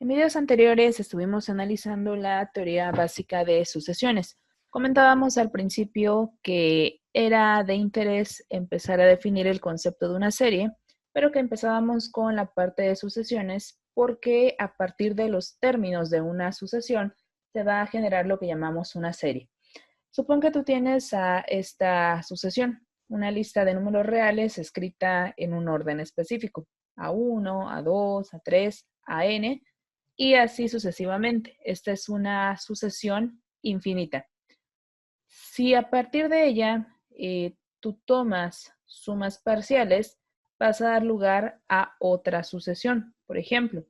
En videos anteriores estuvimos analizando la teoría básica de sucesiones. Comentábamos al principio que era de interés empezar a definir el concepto de una serie, pero que empezábamos con la parte de sucesiones porque a partir de los términos de una sucesión se va a generar lo que llamamos una serie. Supón que tú tienes a esta sucesión, una lista de números reales escrita en un orden específico, A1, A2, A3, AN, y así sucesivamente. Esta es una sucesión infinita. Si a partir de ella tú tomas sumas parciales, vas a dar lugar a otra sucesión. Por ejemplo,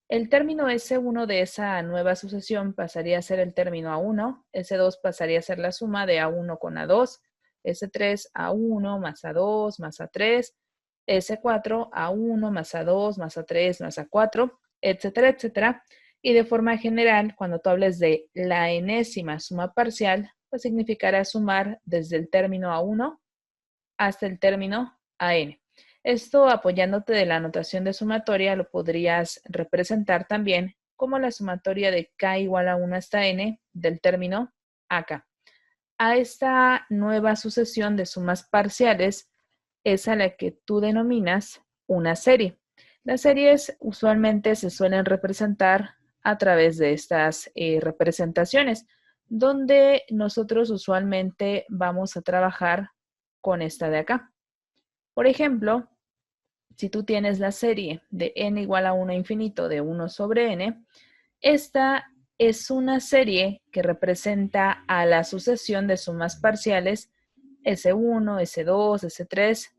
el término S1 de esa nueva sucesión pasaría a ser el término A1, S2 pasaría a ser la suma de A1 con A2, S3 A1 más A2 más A3, S4 A1 más A2 más A3 más A4, etcétera, etcétera. Y de forma general, cuando tú hables de la enésima suma parcial, pues significará sumar desde el término A1 hasta el término AN. Esto, apoyándote de la notación de sumatoria, lo podrías representar también como la sumatoria de k igual a 1 hasta n del término AK. A esta nueva sucesión de sumas parciales es a la que tú denominas una serie. Las series usualmente se suelen representar a través de estas representaciones, donde nosotros usualmente vamos a trabajar con esta de acá. Por ejemplo, si tú tienes la serie de n igual a 1 infinito de 1 sobre n, esta es una serie que representa a la sucesión de sumas parciales S1, S2, S3,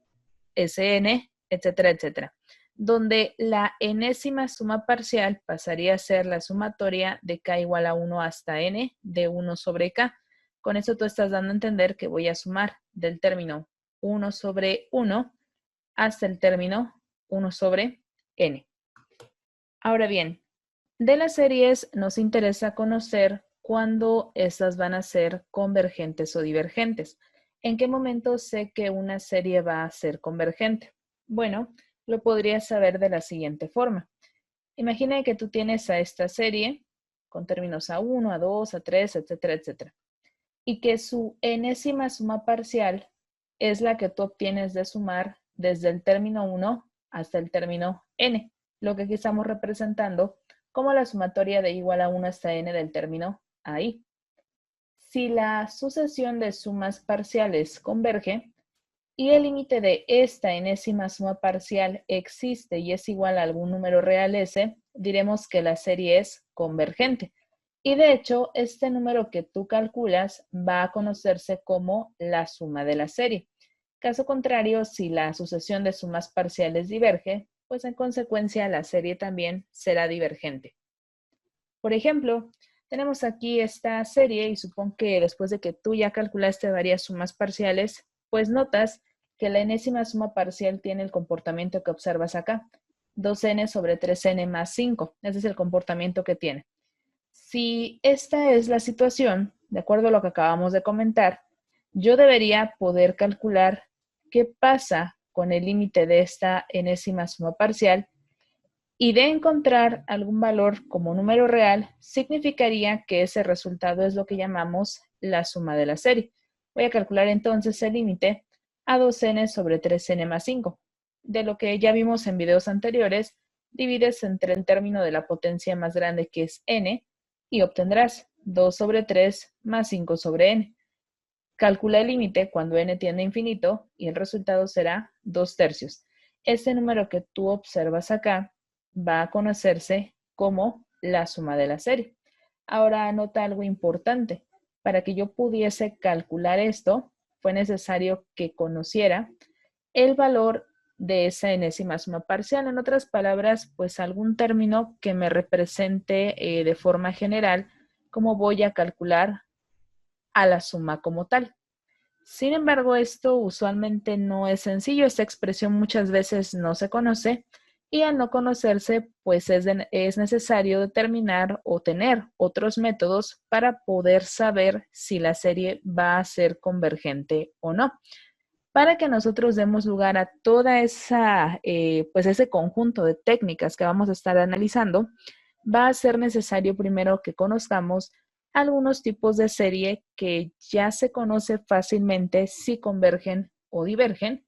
Sn, etcétera, etcétera, donde la enésima suma parcial pasaría a ser la sumatoria de k igual a 1 hasta n de 1 sobre k. Con eso tú estás dando a entender que voy a sumar del término 1 sobre 1 hasta el término 1 sobre n. Ahora bien, de las series nos interesa conocer cuándo estas van a ser convergentes o divergentes. ¿En qué momento sé que una serie va a ser convergente? Bueno, lo podrías saber de la siguiente forma. Imagina que tú tienes a esta serie con términos A1, A2, A3, etcétera, etcétera, y que su enésima suma parcial es la que tú obtienes de sumar desde el término 1 hasta el término n, lo que aquí estamos representando como la sumatoria de igual a 1 hasta n del término ahí. Si la sucesión de sumas parciales converge y el límite de esta enésima suma parcial existe y es igual a algún número real S, diremos que la serie es convergente. Y de hecho, este número que tú calculas va a conocerse como la suma de la serie. Caso contrario, si la sucesión de sumas parciales diverge, pues en consecuencia la serie también será divergente. Por ejemplo, tenemos aquí esta serie y supón que después de que tú ya calculaste varias sumas parciales, pues notas que la enésima suma parcial tiene el comportamiento que observas acá, 2n sobre 3n más 5. Ese es el comportamiento que tiene. Si esta es la situación, de acuerdo a lo que acabamos de comentar, yo debería poder calcular qué pasa con el límite de esta enésima suma parcial y de encontrar algún valor como número real, significaría que ese resultado es lo que llamamos la suma de la serie. Voy a calcular entonces el límite a 2n sobre 3n más 5. De lo que ya vimos en videos anteriores, divides entre el término de la potencia más grande que es n y obtendrás 2 sobre 3 más 5 sobre n. Calcula el límite cuando n tiende a infinito y el resultado será 2 tercios. Este número que tú observas acá va a conocerse como la suma de la serie. Ahora anota algo importante. Para que yo pudiese calcular esto, fue necesario que conociera el valor de esa enésima suma parcial. En otras palabras, pues algún término que me represente de forma general cómo voy a calcular a la suma como tal. Sin embargo, esto usualmente no es sencillo. Esta expresión muchas veces no se conoce y al no conocerse, pues es necesario determinar o tener otros métodos para poder saber si la serie va a ser convergente o no. Para que nosotros demos lugar a toda esa, pues ese conjunto de técnicas que vamos a estar analizando, va a ser necesario primero que conozcamos algunos tipos de serie que ya se conoce fácilmente si convergen o divergen,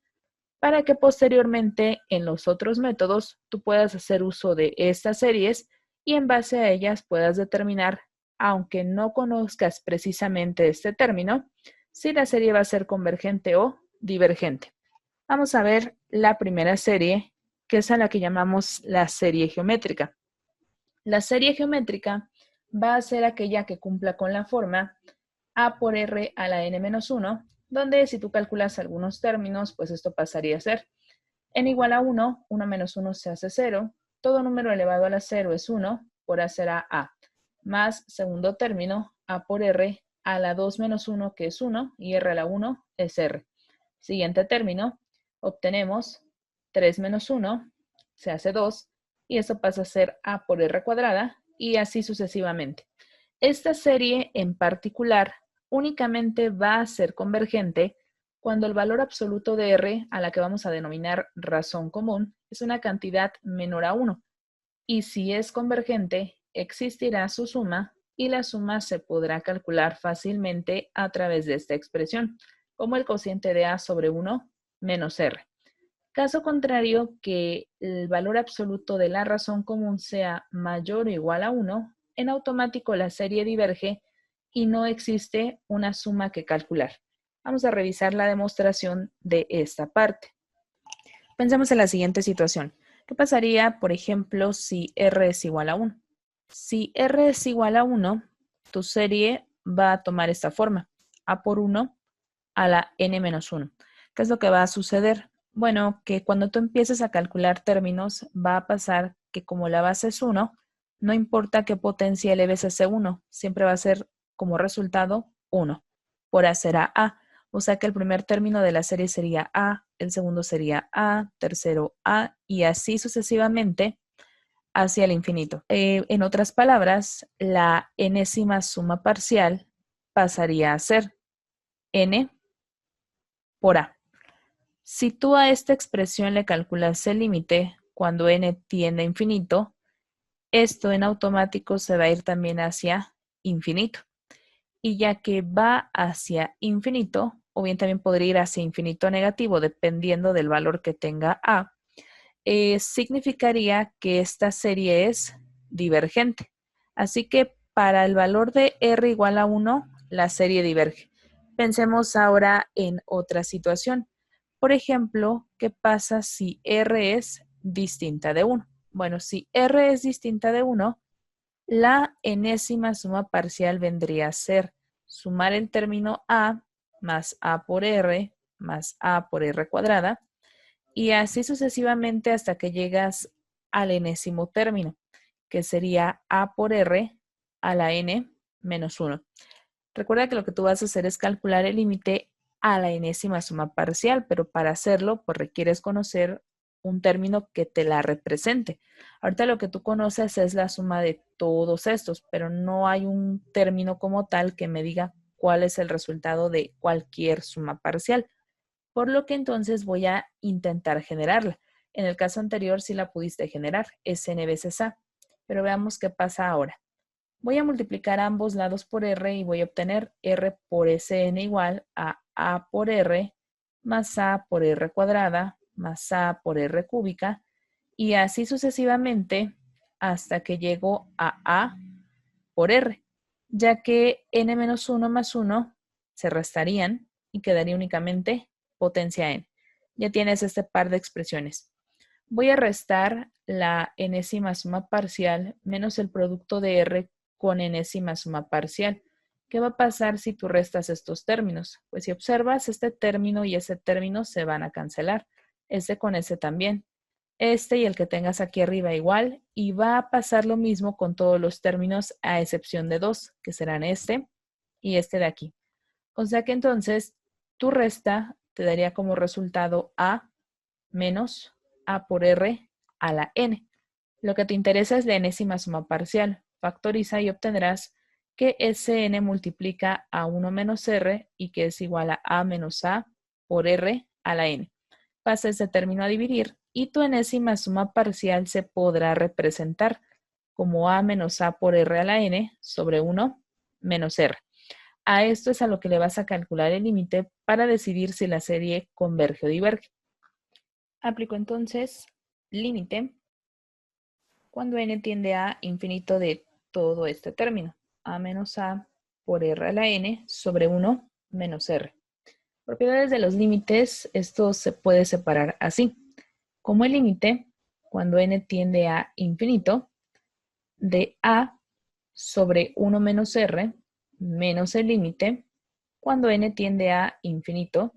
para que posteriormente en los otros métodos tú puedas hacer uso de estas series y en base a ellas puedas determinar, aunque no conozcas precisamente este término, si la serie va a ser convergente o divergente. Vamos a ver la primera serie, que es a la que llamamos la serie geométrica. La serie geométrica va a ser aquella que cumpla con la forma a por r a la n-1, donde si tú calculas algunos términos, pues esto pasaría a ser n igual a 1, 1 menos 1 se hace 0, todo número elevado a la 0 es 1, por a será a, más segundo término, a por r a la 2 menos 1, que es 1, y r a la 1 es r. Siguiente término, obtenemos 3 menos 1, se hace 2, y eso pasa a ser a por r cuadrada, y así sucesivamente. Esta serie en particular únicamente va a ser convergente cuando el valor absoluto de R, a la que vamos a denominar razón común, es una cantidad menor a 1. Y si es convergente, existirá su suma y la suma se podrá calcular fácilmente a través de esta expresión, como el cociente de A sobre 1 menos R. Caso contrario, que el valor absoluto de la razón común sea mayor o igual a 1, en automático la serie diverge y no existe una suma que calcular. Vamos a revisar la demostración de esta parte. Pensemos en la siguiente situación. ¿Qué pasaría, por ejemplo, si R es igual a 1? Si R es igual a 1, tu serie va a tomar esta forma, a por 1 a la n-1. ¿Qué es lo que va a suceder? Bueno, que cuando tú empieces a calcular términos, va a pasar que como la base es 1, no importa qué potencia eleves a ese 1, siempre va a ser como resultado 1, por A será A. O sea que el primer término de la serie sería A, el segundo sería A, tercero A, y así sucesivamente hacia el infinito. En otras palabras, la enésima suma parcial pasaría a ser n por A. Si tú a esta expresión le calculas el límite cuando n tiende a infinito, esto en automático se va a ir también hacia infinito. Y ya que va hacia infinito, o bien también podría ir hacia infinito negativo, dependiendo del valor que tenga A, significaría que esta serie es divergente. Así que para el valor de R igual a 1, la serie diverge. Pensemos ahora en otra situación. Por ejemplo, ¿qué pasa si R es distinta de 1? Bueno, si R es distinta de 1, la enésima suma parcial vendría a ser sumar el término A más A por R más A por R cuadrada, y así sucesivamente hasta que llegas al enésimo término, que sería A por R a la n menos 1. Recuerda que lo que tú vas a hacer es calcular el límite a la enésima suma parcial, pero para hacerlo, pues requieres conocer un término que te la represente. Ahorita lo que tú conoces es la suma de todos estos, pero no hay un término como tal que me diga cuál es el resultado de cualquier suma parcial. Por lo que entonces voy a intentar generarla. En el caso anterior sí la pudiste generar, es n veces a, pero veamos qué pasa ahora. Voy a multiplicar ambos lados por r y voy a obtener r por Sn igual a por r más a por r cuadrada más a por r cúbica, y así sucesivamente hasta que llego a por r, ya que n-1 más 1 se restarían y quedaría únicamente potencia n. Ya tienes este par de expresiones. Voy a restar la enésima suma parcial menos el producto de r con enésima suma parcial. ¿Qué va a pasar si tú restas estos términos? Pues si observas, este término y ese término se van a cancelar. Este con ese también. Este y el que tengas aquí arriba igual. Y va a pasar lo mismo con todos los términos a excepción de dos, que serán este y este de aquí. O sea que entonces tu resta te daría como resultado a menos a por r a la n. Lo que te interesa es la enésima suma parcial. Factoriza y obtendrás que Sn multiplica a 1 menos r y que es igual a menos a por r a la n. Pasa ese término a dividir y tu enésima suma parcial se podrá representar. como a menos a por r a la n sobre 1 menos r. A esto es a lo que le vas a calcular el límite para decidir si la serie converge o diverge. Aplico entonces límite cuando n tiende a infinito de todo este término, a menos a por r a la n sobre 1 menos r. Propiedades de los límites, esto se puede separar así. Como el límite, cuando n tiende a infinito, de a sobre 1 menos r, menos el límite, cuando n tiende a infinito,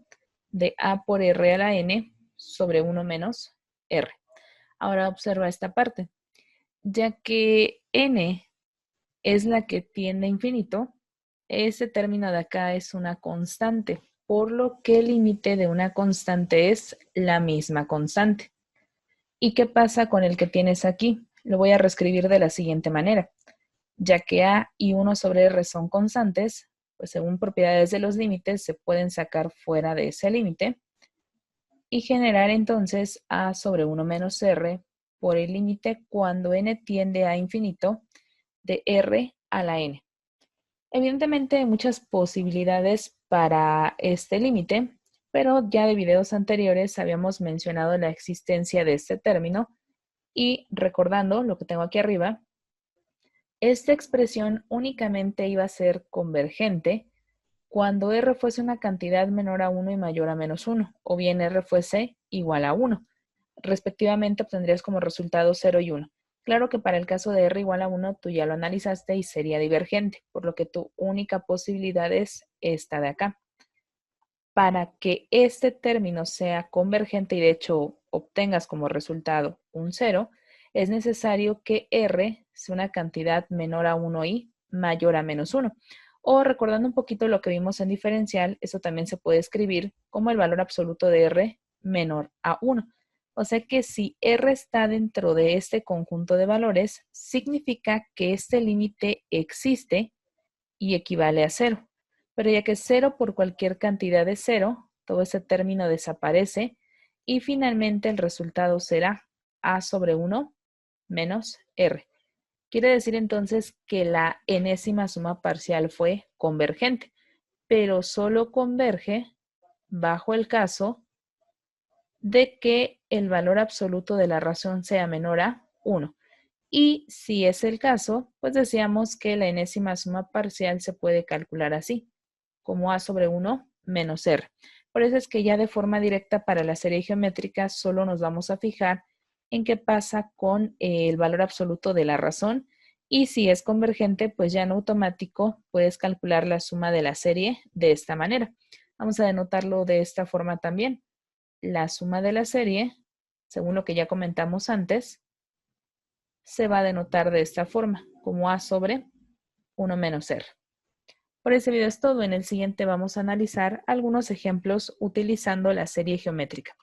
de a por r a la n sobre 1 menos r. Ahora observa esta parte. Ya que n es la que tiende a infinito, este término de acá es una constante, por lo que el límite de una constante es la misma constante. ¿Y qué pasa con el que tienes aquí? Lo voy a reescribir de la siguiente manera. Ya que a y 1 sobre r son constantes, pues según propiedades de los límites se pueden sacar fuera de ese límite y generar entonces a sobre 1 menos r por el límite cuando n tiende a infinito de r a la n. Evidentemente hay muchas posibilidades para este límite, pero ya de videos anteriores habíamos mencionado la existencia de este término y recordando lo que tengo aquí arriba, esta expresión únicamente iba a ser convergente cuando r fuese una cantidad menor a 1 y mayor a menos 1, o bien r fuese igual a 1. Respectivamente obtendrías como resultado 0 y 1. Claro que para el caso de r igual a 1 tú ya lo analizaste y sería divergente, por lo que tu única posibilidad es esta de acá. Para que este término sea convergente y de hecho obtengas como resultado un 0, es necesario que r sea una cantidad menor a 1 y mayor a menos 1. O recordando un poquito lo que vimos en diferencial, eso también se puede escribir como el valor absoluto de r menor a 1. O sea que si r está dentro de este conjunto de valores, significa que este límite existe y equivale a 0. Pero ya que 0 por cualquier cantidad de 0, todo ese término desaparece y finalmente el resultado será a sobre 1 menos r. Quiere decir entonces que la enésima suma parcial fue convergente, pero solo converge bajo el caso de que el valor absoluto de la razón sea menor a 1. Y si es el caso, pues decíamos que la enésima suma parcial se puede calcular así, como a sobre 1 menos r. Por eso es que ya de forma directa para la serie geométrica solo nos vamos a fijar en qué pasa con el valor absoluto de la razón y si es convergente, pues ya en automático puedes calcular la suma de la serie de esta manera. Vamos a denotarlo de esta forma también. La suma de la serie, según lo que ya comentamos antes, se va a denotar de esta forma, como a sobre 1 menos r. Por ese video es todo. En el siguiente vamos a analizar algunos ejemplos utilizando la serie geométrica.